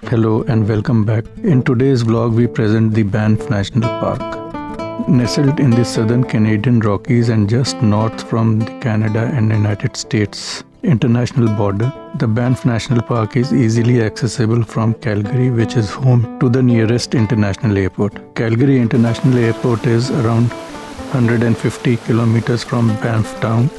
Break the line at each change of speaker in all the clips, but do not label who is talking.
Hello and welcome back. In today's vlog, we present the Banff National Park. Nestled in the southern Canadian Rockies and just north from the Canada and United States international border, the Banff National Park is easily accessible from Calgary, which is home to the nearest international airport. Calgary International Airport is around 150 kilometers from Banff town,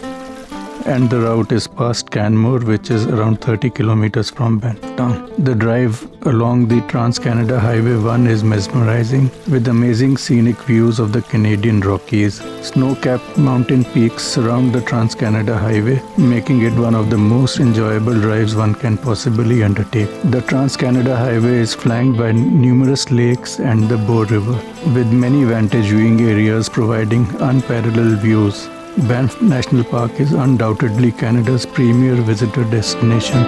and the route is past Canmore, which is around 30 kilometers from Banff town. The drive along the Trans-Canada Highway 1 is mesmerizing, with amazing scenic views of the Canadian Rockies. Snow-capped mountain peaks surround the Trans-Canada Highway, making it one of the most enjoyable drives one can possibly undertake. The Trans-Canada Highway is flanked by numerous lakes and the Bow River, with many vantage viewing areas providing unparalleled views. Banff National Park is undoubtedly Canada's premier visitor destination.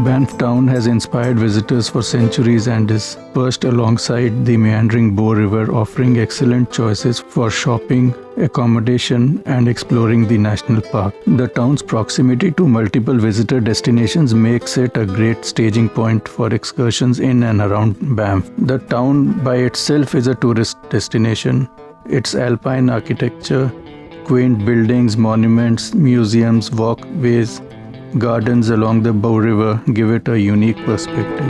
Banff town has inspired visitors for centuries and is perched alongside the meandering Bow River, offering excellent choices for shopping, accommodation, and exploring the national park. The town's proximity to multiple visitor destinations makes it a great staging point for excursions in and around Banff. The town by itself is a tourist destination. Its alpine architecture, quaint buildings, monuments, museums, walkways, gardens along the Bow River give it a unique perspective.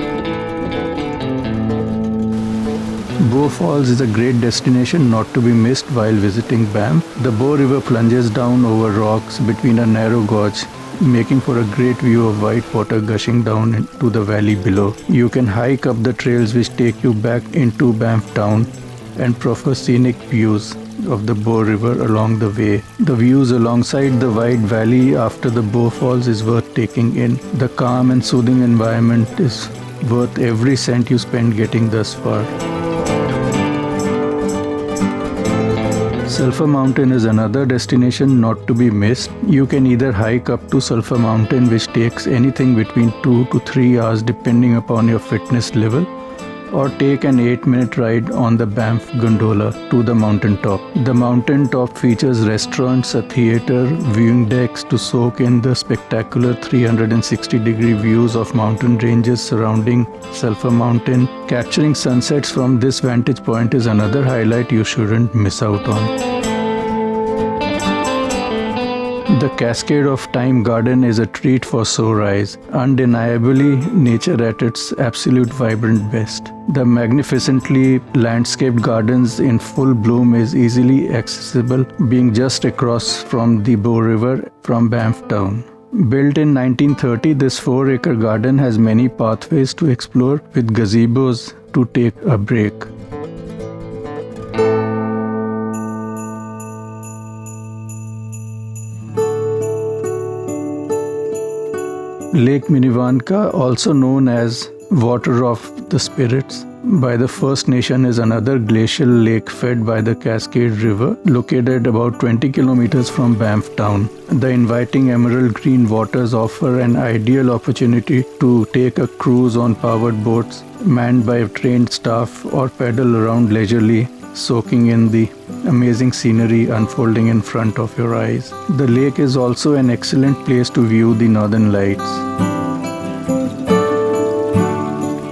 Bow Falls is a great destination not to be missed while visiting Banff. The Bow River plunges down over rocks between a narrow gorge, making for a great view of white water gushing down into the valley below. You can hike up the trails which take you back into Banff town and proffer scenic views of the Bow River along the way. The views alongside the wide valley after the Bow Falls is worth taking in. The calm and soothing environment is worth every cent you spend getting thus far. Sulphur Mountain is another destination not to be missed. You can either hike up to Sulphur Mountain, which takes anything between 2 to 3 hours depending upon your fitness level, or take an 8-minute ride on the Banff Gondola to the mountain top. The mountain top features restaurants, a theatre, viewing decks to soak in the spectacular 360-degree views of mountain ranges surrounding Sulphur Mountain. Capturing sunsets from this vantage point is another highlight you shouldn't miss out on. The Cascade of Time Garden is a treat for sore eyes, undeniably nature at its absolute vibrant best. The magnificently landscaped gardens in full bloom is easily accessible, being just across from the Bow River from Banff town. Built in 1930, this 4-acre garden has many pathways to explore, with gazebos to take a break. Lake Minnewanka, also known as Water of the Spirits by the First Nation, is another glacial lake fed by the Cascade River, located about 20 kilometers from Banff town. The inviting emerald green waters offer an ideal opportunity to take a cruise on powered boats manned by trained staff or paddle around leisurely, soaking in the amazing scenery unfolding in front of your eyes. The lake is also an excellent place to view the northern lights.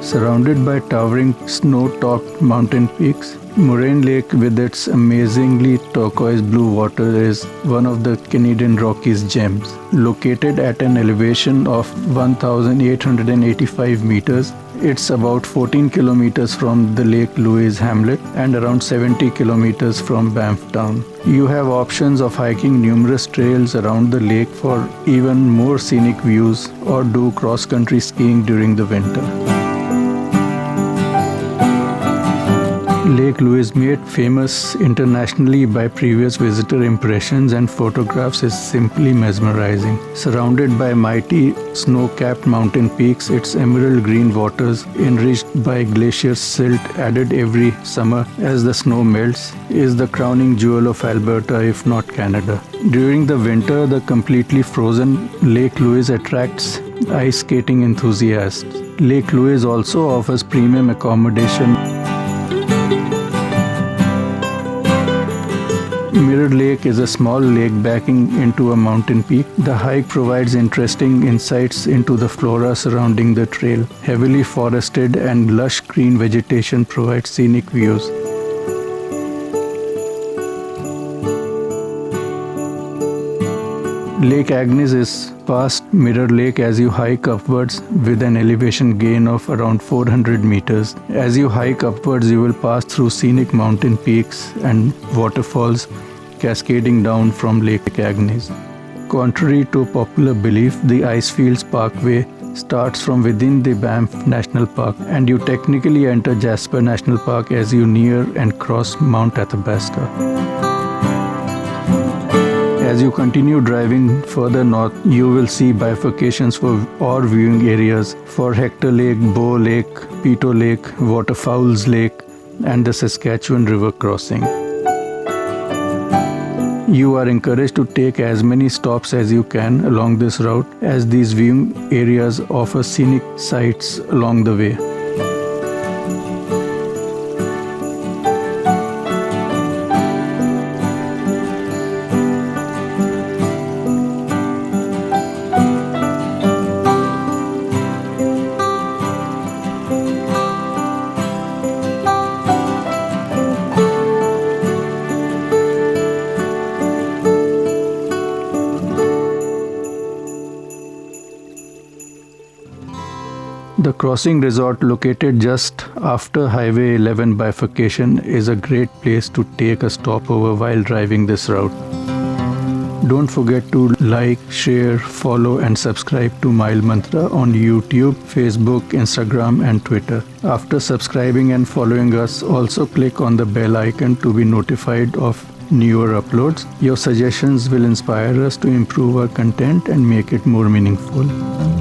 Surrounded by towering snow-topped mountain peaks, Moraine Lake with its amazingly turquoise blue water is one of the Canadian Rockies gems. Located at an elevation of 1,885 meters, it's about 14 kilometers from the Lake Louise hamlet and around 70 kilometers from Banff town. You have options of hiking numerous trails around the lake for even more scenic views, or do cross-country skiing during the winter. Lake Louise, made famous internationally by previous visitor impressions and photographs, is simply mesmerizing. Surrounded by mighty snow-capped mountain peaks, its emerald green waters, enriched by glacier silt added every summer as the snow melts, is the crowning jewel of Alberta, if not Canada. During the winter, the completely frozen Lake Louise attracts ice skating enthusiasts. Lake Louise also offers premium accommodation Mirror Lake is a small lake backing into a mountain peak. The hike provides interesting insights into the flora surrounding the trail. Heavily forested and lush green vegetation provides scenic views. Lake Agnes is past Mirror Lake as you hike upwards with an elevation gain of around 400 meters. As you hike upwards, you will pass through scenic mountain peaks and waterfalls cascading down from Lake Agnes. Contrary to popular belief, the Icefields Parkway starts from within the Banff National Park, and you technically enter Jasper National Park as you near and cross Mount Athabasca. As you continue driving further north, you will see bifurcations or viewing areas for Hector Lake, Bow Lake, Pito Lake, Waterfowls Lake, and the Saskatchewan River crossing. You are encouraged to take as many stops as you can along this route, as these viewing areas offer scenic sights along the way. The crossing resort, located just after Highway 11 bifurcation, is a great place to take a stopover while driving this route. Don't forget to like, share, follow and subscribe to Mile Mantra on YouTube, Facebook, Instagram and Twitter. After subscribing and following us, also click on the bell icon to be notified of newer uploads. Your suggestions will inspire us to improve our content and make it more meaningful.